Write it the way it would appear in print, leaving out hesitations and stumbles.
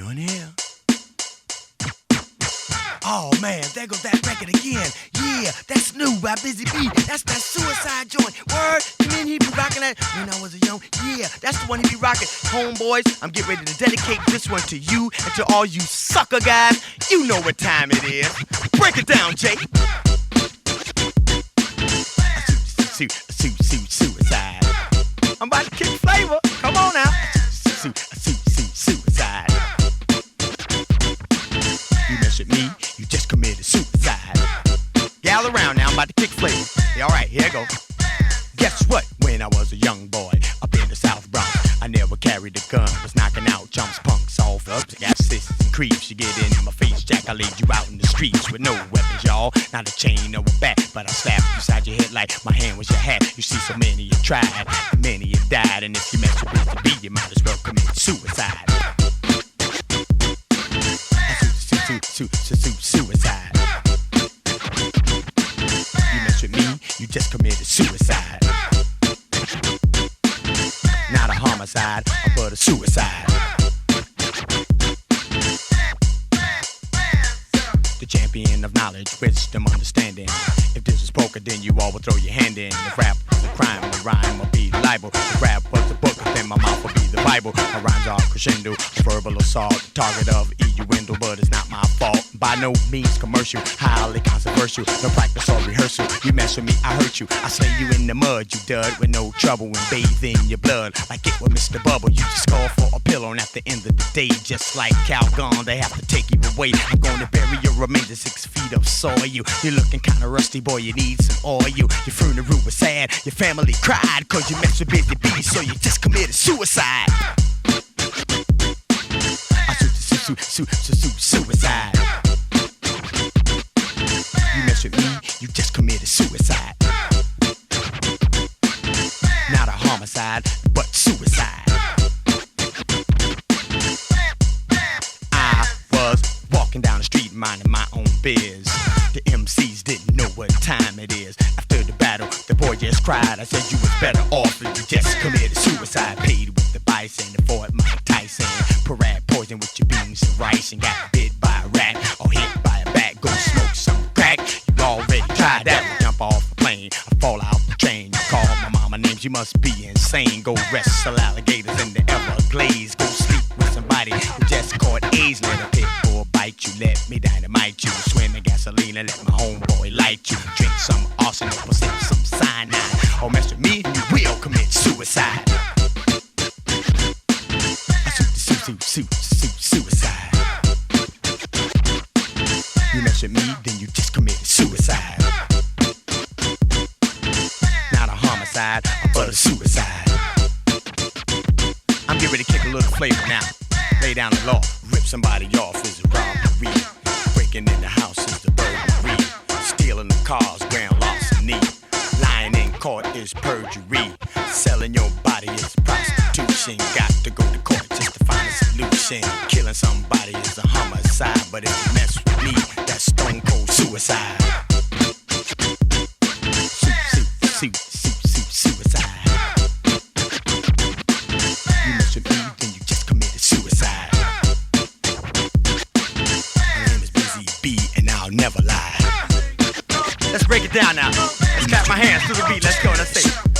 You in here? Oh man, there goes that record again. Yeah, that's new by Busy B. That's that suicide joint. Word, you mean he be rocking that when I was a young? Yeah, that's the one he be rocking. Homeboys, I'm getting ready to dedicate this one to you and to all you sucker guys. You know what time it is. Break it down, Jay. Suicide. I'm about to kick flavor. Come on now. Suicide. You mess with me, you just committed suicide. Gather around now, I'm about to kick flavor. Yeah, alright, here I go. Guess what? When I was a young boy up in the South Bronx, I never carried a gun, was knocking out chumps, punks, all thugs, got sisters and creeps. You get in my face, Jack, I laid you out in the streets with no weapons, y'all. Not a chain or a bat, but I slapped you side your head like my hand was your hat. You see, so many you tried, and many you died, and if you mess with Busy B, you might as well commit suicide. Suicide. You mess with me, you just committed suicide. Not a homicide, but a suicide. The champion of knowledge, wisdom, understanding. If this is poker, then you all will throw your hand in. If rap was a crime, a rhyme will be libel. If rap was a book, then my mouth will be the Bible. My rhymes are crescendo, verbal assault, target of innuendo, but it's not my fault. By no means commercial, highly controversial. No practice or rehearsal. You mess with me, I hurt you. I slay you in the mud, you dud, with no trouble and bathe in your blood. Like it with Mr. Bubble, you just call for a pillow, and at the end of the day, just like Calgon, they have to take you away. I'm gonna bury your remains 6 feet of soil. You're looking kinda rusty, boy, you need some oil. Your funeral was sad, your family cried, cause you messed with Busy B, so you just committed suicide. Suicide. You mess with me, you just committed suicide. Not a homicide, but suicide. I was walking down the street minding my own biz. The MCs didn't know what time it is. After the battle, the boy just cried. I said you was better off if you just committed suicide. Paid with the bison and Fort Mike Tyson. Parade poison with your beans and rice, and got bit by a rat or hit by a bat. Go smoke some crack. You already tried that. Jump off a plane, I fall out the train. You call my mama names, you must be insane. Go wrestle alligators in the Everglades. Go sleep with somebody who just caught AIDS. Let a pit bull bite you, let me dynamite you. Swim in gasoline and let my homeboy light you. Drink some arsenic or sip some cyanide. Or mess with me, you will commit suicide. Suicide. You mess with me, then you just committed suicide. Not a homicide, but a suicide. I'm getting ready to kick a little flavor now. Lay down the law, rip somebody off is a robbery. Breaking in the house is the burglary. Stealing the cars, grand larceny. Lying in court is perjury. Selling your body is prostitution. Got to go to court just to find a solution. Killing somebody is a homicide, but if you mess with me, that's stone cold suicide. Suicide. You mess with me, then you just committed suicide. My name is Busy B, and I'll never lie. Let's break it down now. Let's clap my hands to the beat. Let's go. Let's say.